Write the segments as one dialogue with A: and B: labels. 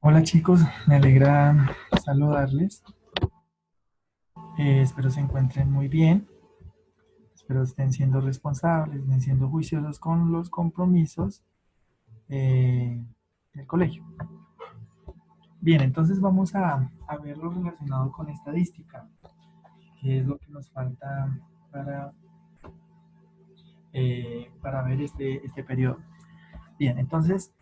A: Hola chicos, me alegra saludarles. Espero se encuentren muy bien. Espero estén siendo responsables, estén siendo juiciosos con los compromisos eh, del colegio. Bien, entonces vamos a ver lo relacionado con estadística, que es lo que nos falta para, para ver este periodo. Bien, entonces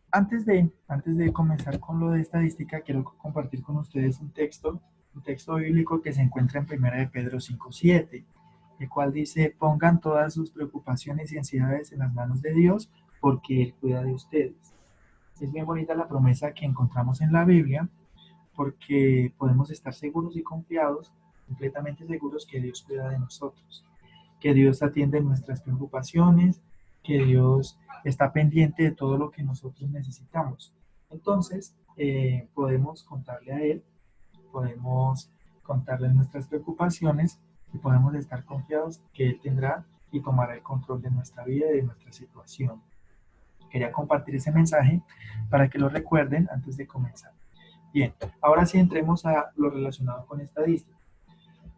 A: antes de comenzar con lo de estadística, quiero compartir con ustedes un texto bíblico que se encuentra en Primera de Pedro 5:7, el cual dice: pongan todas sus preocupaciones y ansiedades en las manos de Dios, porque Él cuida de ustedes. Es bien bonita la promesa que encontramos en la Biblia, porque podemos estar seguros y confiados, completamente seguros que Dios cuida de nosotros, que Dios atiende nuestras preocupaciones, que Dios está pendiente de todo lo que nosotros necesitamos. Entonces, podemos contarle a Él, podemos contarle nuestras preocupaciones y podemos estar confiados que Él tendrá y tomará el control de nuestra vida y de nuestra situación. Quería compartir ese mensaje para que lo recuerden antes de comenzar. Bien, ahora sí entremos a lo relacionado con estadística.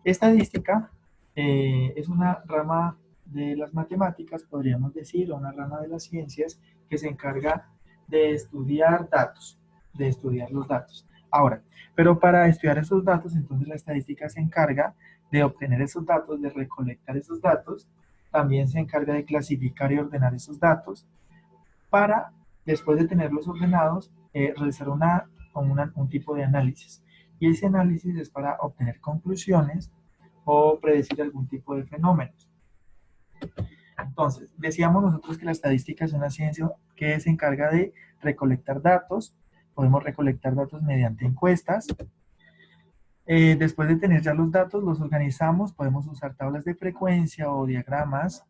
A: Estadística es una rama de las matemáticas, podríamos decir, o una rama de las ciencias que se encarga de estudiar datos, de estudiar los datos. Ahora, pero para estudiar esos datos, entonces la estadística se encarga de obtener esos datos, de recolectar esos datos, también se encarga de clasificar y ordenar esos datos para, después de tenerlos ordenados, realizar un tipo de análisis. Y ese análisis es para obtener conclusiones o predecir algún tipo de fenómenos. Entonces, decíamos nosotros que la estadística es una ciencia que se encarga de recolectar datos. Podemos recolectar datos mediante encuestas. Después de tener ya los datos, los organizamos, podemos usar tablas de frecuencia o diagramas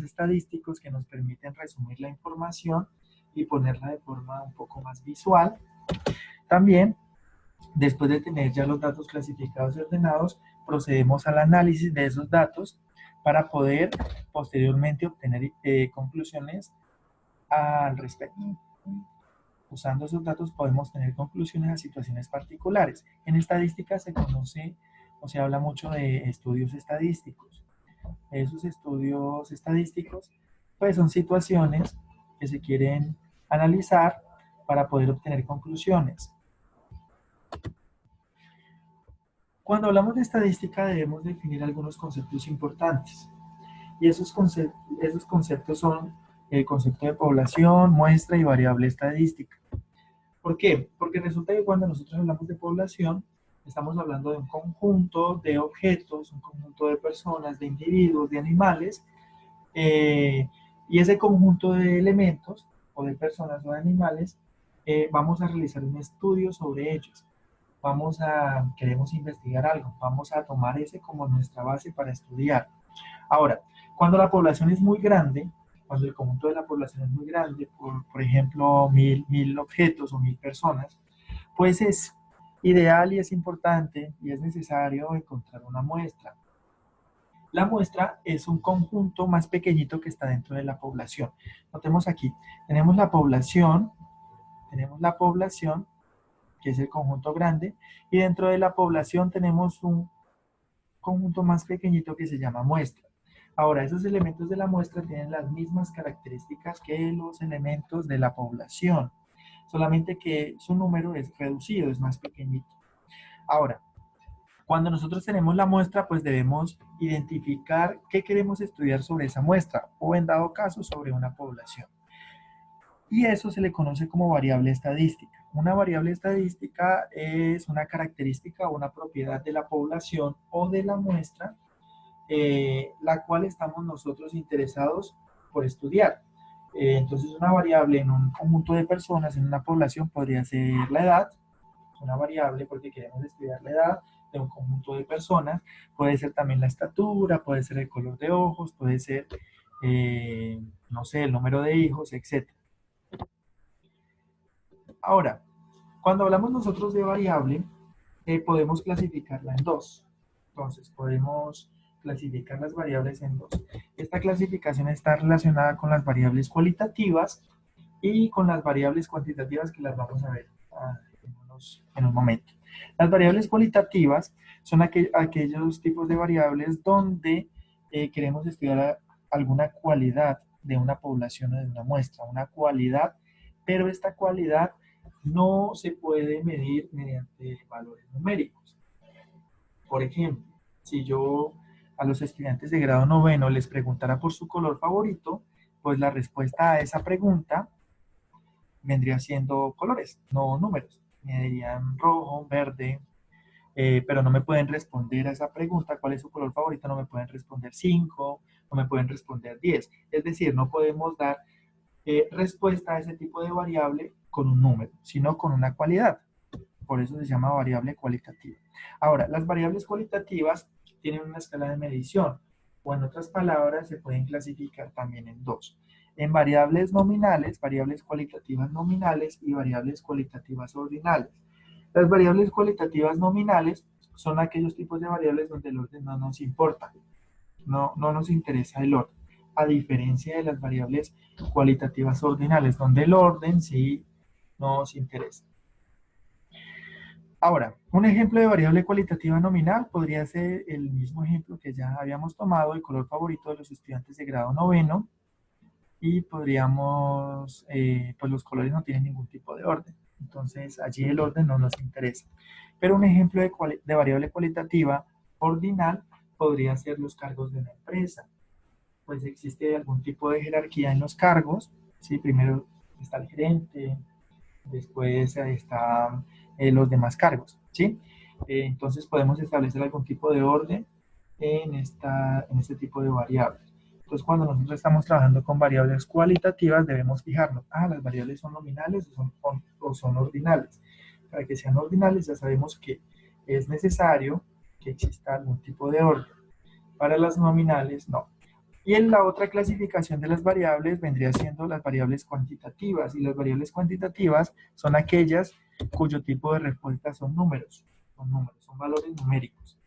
A: estadísticos que nos permiten resumir la información y ponerla de forma un poco más visual. También, después de tener ya los datos clasificados y ordenados, procedemos al análisis de esos datos para poder posteriormente obtener conclusiones al respecto. Usando esos datos podemos tener conclusiones a situaciones particulares. En estadística se conoce o se habla mucho de estudios estadísticos. Esos estudios estadísticos pues son situaciones que se quieren analizar para poder obtener conclusiones. Cuando hablamos de estadística debemos definir algunos conceptos importantes. Y esos conceptos son el concepto de población, muestra y variable estadística. ¿Por qué? Porque resulta que cuando nosotros hablamos de población, estamos hablando de un conjunto de objetos, un conjunto de personas, de individuos, de animales, eh, y ese conjunto de elementos, o de personas o de animales, vamos a realizar un estudio sobre ellos. Queremos investigar algo, vamos a tomar ese como nuestra base para estudiar. Ahora, cuando la población es muy grande, cuando el conjunto de la población es muy grande, por ejemplo, mil objetos o 1000 personas, pues es ideal y es importante y es necesario encontrar una muestra. La muestra es un conjunto más pequeñito que está dentro de la población. Notemos aquí, tenemos tenemos la población, que es el conjunto grande, y dentro de la población tenemos un conjunto más pequeñito que se llama muestra. Ahora, esos elementos de la muestra tienen las mismas características que los elementos de la población, solamente que su número es reducido, es más pequeñito. Ahora, cuando nosotros tenemos la muestra, pues debemos identificar qué queremos estudiar sobre esa muestra o en dado caso sobre una población. Y eso se le conoce como variable estadística. Una variable estadística es una característica o una propiedad de la población o de la muestra, la cual estamos nosotros interesados por estudiar. Entonces, una variable en un conjunto de personas, en una población, podría ser la edad, una variable porque queremos estudiar la edad de un conjunto de personas, puede ser también la estatura, puede ser el color de ojos, puede ser, no sé, el número de hijos, etc. Ahora, cuando hablamos nosotros de variable, podemos clasificarla en dos. Entonces, podemos clasificar las variables en dos. Esta clasificación está relacionada con las variables cualitativas y con las variables cuantitativas que las vamos a ver en un momento. Las variables cualitativas son aquellos tipos de variables donde queremos estudiar alguna cualidad de una población o de una muestra, una cualidad, pero esta cualidad no se puede medir mediante valores numéricos. Por ejemplo, si yo a los estudiantes de grado noveno les preguntara por su color favorito, pues la respuesta a esa pregunta vendría siendo colores, no números. Me dirían rojo, verde, pero no me pueden responder a esa pregunta, ¿cuál es su color favorito? No me pueden responder 5, no me pueden responder 10. Es decir, no podemos dar respuesta a ese tipo de variable con un número, sino con una cualidad. Por eso se llama variable cualitativa. Ahora, las variables cualitativas tienen una escala de medición, o en otras palabras, se pueden clasificar también en dos. En variables nominales, variables cualitativas nominales y variables cualitativas ordinales. Las variables cualitativas nominales son aquellos tipos de variables donde el orden no nos importa, no nos interesa el orden, a diferencia de las variables cualitativas ordinales, donde el orden sí nos interesa. Ahora, un ejemplo de variable cualitativa nominal podría ser el mismo ejemplo que ya habíamos tomado, el color favorito de los estudiantes de grado noveno, y podríamos, pues los colores no tienen ningún tipo de orden, entonces allí el orden no nos interesa. Pero un ejemplo de variable cualitativa ordinal podría ser los cargos de una empresa, pues existe algún tipo de jerarquía en los cargos, ¿sí? Primero está el gerente, después están los demás cargos, ¿sí? Entonces podemos establecer algún tipo de orden en este tipo de variables. Entonces cuando nosotros estamos trabajando con variables cualitativas debemos fijarnos, las variables son nominales o son ordinales. Para que sean ordinales ya sabemos que es necesario que exista algún tipo de orden. Para las nominales no. Y en la otra clasificación de las variables vendría siendo las variables cuantitativas. Y las variables cuantitativas son aquellas cuyo tipo de respuesta son números, son valores numéricos.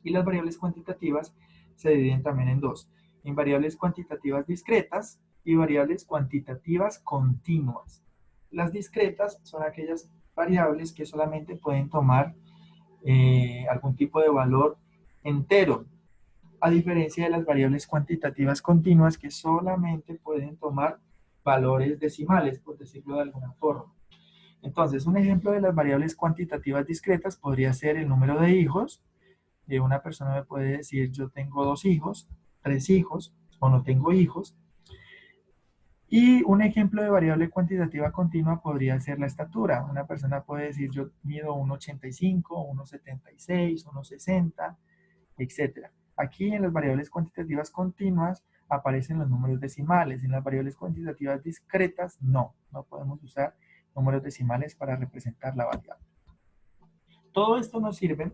A: Y las variables cuantitativas se dividen también en dos, en variables cuantitativas discretas y variables cuantitativas continuas. Las discretas son aquellas variables que solamente pueden tomar algún tipo de valor entero, a diferencia de las variables cuantitativas continuas que solamente pueden tomar valores decimales, por decirlo de alguna forma. Entonces, un ejemplo de las variables cuantitativas discretas podría ser el número de hijos. Una persona me puede decir, yo tengo 2 hijos, 3 hijos, o no tengo hijos. Y un ejemplo de variable cuantitativa continua podría ser la estatura. Una persona puede decir, yo mido 1,85, 1,76, 1,60, etcétera. Aquí en las variables cuantitativas continuas aparecen los números decimales. En las variables cuantitativas discretas, no podemos usar números decimales para representar la variable. Todo esto nos sirve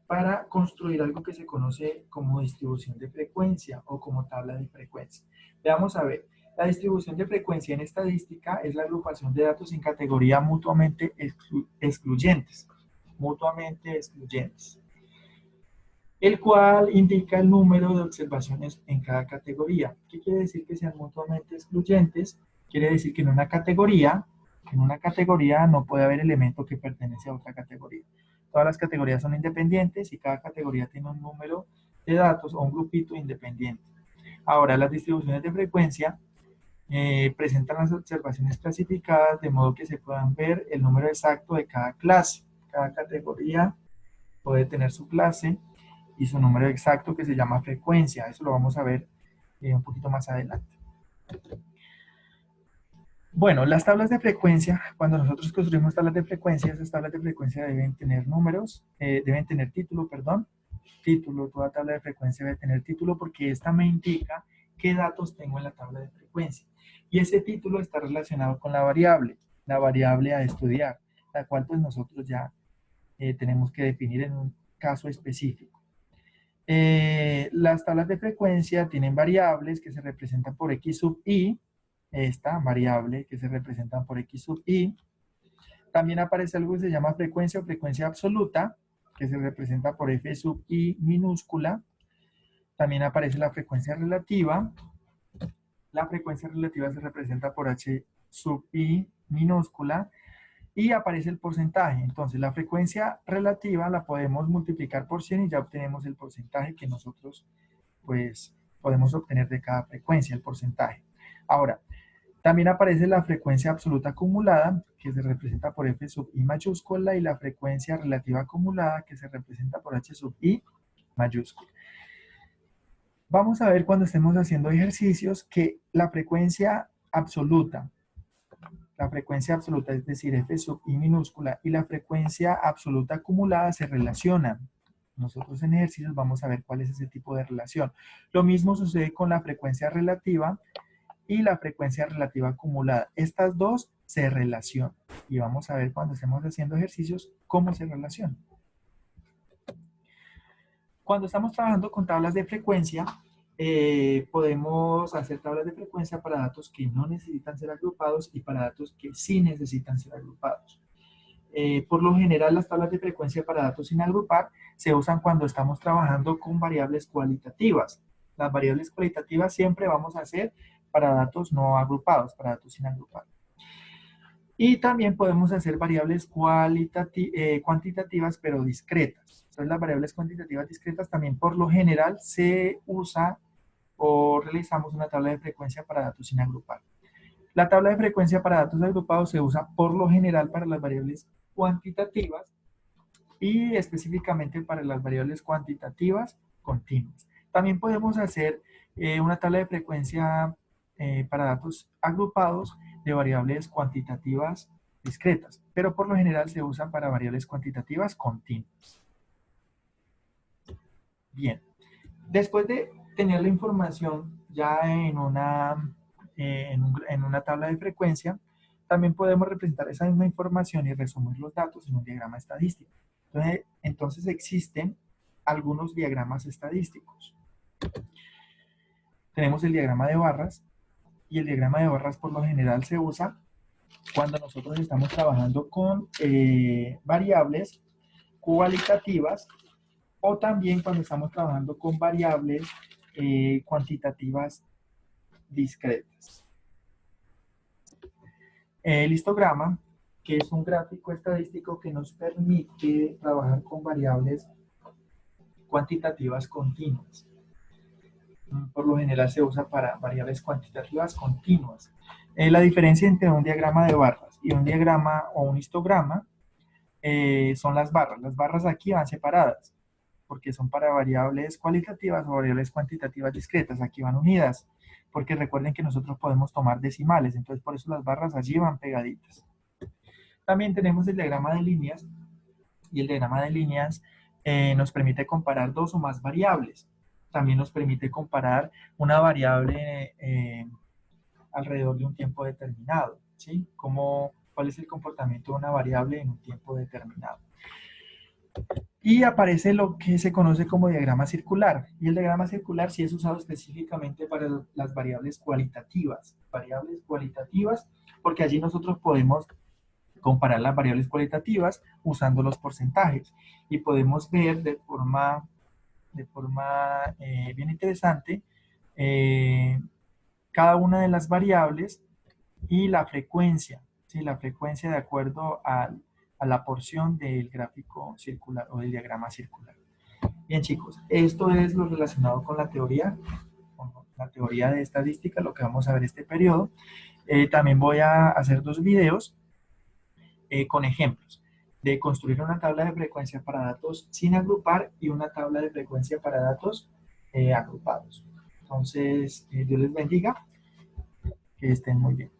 A: para construir algo que se conoce como distribución de frecuencia o como tabla de frecuencia. Veamos a ver, la distribución de frecuencia en estadística es la agrupación de datos en categoría mutuamente excluyentes, el cual indica el número de observaciones en cada categoría. ¿Qué quiere decir que sean mutuamente excluyentes? Quiere decir que en una categoría no puede haber elemento que pertenece a otra categoría. Todas las categorías son independientes y cada categoría tiene un número de datos o un grupito independiente. Ahora, las distribuciones de frecuencia presentan las observaciones clasificadas de modo que se puedan ver el número exacto de cada clase. Cada categoría puede tener su clase y su número exacto que se llama frecuencia. Eso lo vamos a ver un poquito más adelante. Bueno, las tablas de frecuencia, cuando nosotros construimos tablas de frecuencia, esas tablas de frecuencia deben tener números, deben tener título, toda tabla de frecuencia debe tener título porque esta me indica qué datos tengo en la tabla de frecuencia. Y ese título está relacionado con la variable a estudiar, la cual pues nosotros ya tenemos que definir en un caso específico. Las tablas de frecuencia tienen variables que se representan por x sub i, esta variable que se representan por x sub i. También aparece algo que se llama frecuencia o frecuencia absoluta, que se representa por f sub i minúscula. También aparece la frecuencia relativa. La frecuencia relativa se representa por h sub i minúscula. y aparece el porcentaje. Entonces la frecuencia relativa la podemos multiplicar por 100 y ya obtenemos el porcentaje que nosotros pues podemos obtener de cada frecuencia, el porcentaje. Ahora, también aparece la frecuencia absoluta acumulada, que se representa por F sub I mayúscula, y la frecuencia relativa acumulada, que se representa por H sub I mayúscula. Vamos a ver cuando estemos haciendo ejercicios que la frecuencia absoluta, es decir, F sub I minúscula, y la frecuencia absoluta acumulada se relacionan. Nosotros en ejercicios vamos a ver cuál es ese tipo de relación. Lo mismo sucede con la frecuencia relativa y la frecuencia relativa acumulada. Estas dos se relacionan. Y vamos a ver cuando estemos haciendo ejercicios cómo se relacionan. Cuando estamos trabajando con tablas de frecuencia, podemos hacer tablas de frecuencia para datos que no necesitan ser agrupados y para datos que sí necesitan ser agrupados. Por lo general, las tablas de frecuencia para datos sin agrupar se usan cuando estamos trabajando con variables cualitativas. Las variables cualitativas siempre vamos a hacer para datos no agrupados, para datos sin agrupar. Y también podemos hacer variables cuantitativas, pero discretas. Entonces, las variables cuantitativas discretas también por lo general se usa o realizamos una tabla de frecuencia para datos sin agrupar. La tabla de frecuencia para datos agrupados se usa por lo general para las variables cuantitativas y específicamente para las variables cuantitativas continuas. También podemos hacer una tabla de frecuencia para datos agrupados de variables cuantitativas discretas, pero por lo general se usa para variables cuantitativas continuas. Bien, después de tener la información ya en una tabla de frecuencia, también podemos representar esa misma información y resumir los datos en un diagrama estadístico. Entonces existen algunos diagramas estadísticos. Tenemos el diagrama de barras, y el diagrama de barras por lo general se usa cuando nosotros estamos trabajando con variables cualitativas o también cuando estamos trabajando con variables cuantitativas discretas. El histograma, que es un gráfico estadístico que nos permite trabajar con variables cuantitativas continuas. Por lo general se usa para variables cuantitativas continuas. La diferencia entre un diagrama de barras y un diagrama o un histograma son las barras. Las barras aquí van separadas porque son para variables cualitativas o variables cuantitativas discretas. Aquí van unidas porque recuerden que nosotros podemos tomar decimales, entonces por eso las barras allí van pegaditas. También tenemos el diagrama de líneas, y el diagrama de líneas nos permite comparar dos o más variables. También nos permite comparar una variable alrededor de un tiempo determinado, ¿sí? ¿Cuál es el comportamiento de una variable en un tiempo determinado? Y aparece lo que se conoce como diagrama circular. Y el diagrama circular sí es usado específicamente para las variables cualitativas. Variables cualitativas, porque allí nosotros podemos comparar las variables cualitativas usando los porcentajes. Y podemos ver de forma bien interesante cada una de las variables y la frecuencia, ¿sí? La frecuencia de acuerdo a la porción del gráfico circular o del diagrama circular. Bien, chicos, esto es lo relacionado con la teoría de estadística, lo que vamos a ver este periodo. También voy a hacer dos videos con ejemplos de construir una tabla de frecuencia para datos sin agrupar y una tabla de frecuencia para datos agrupados. Entonces, Dios les bendiga, que estén muy bien.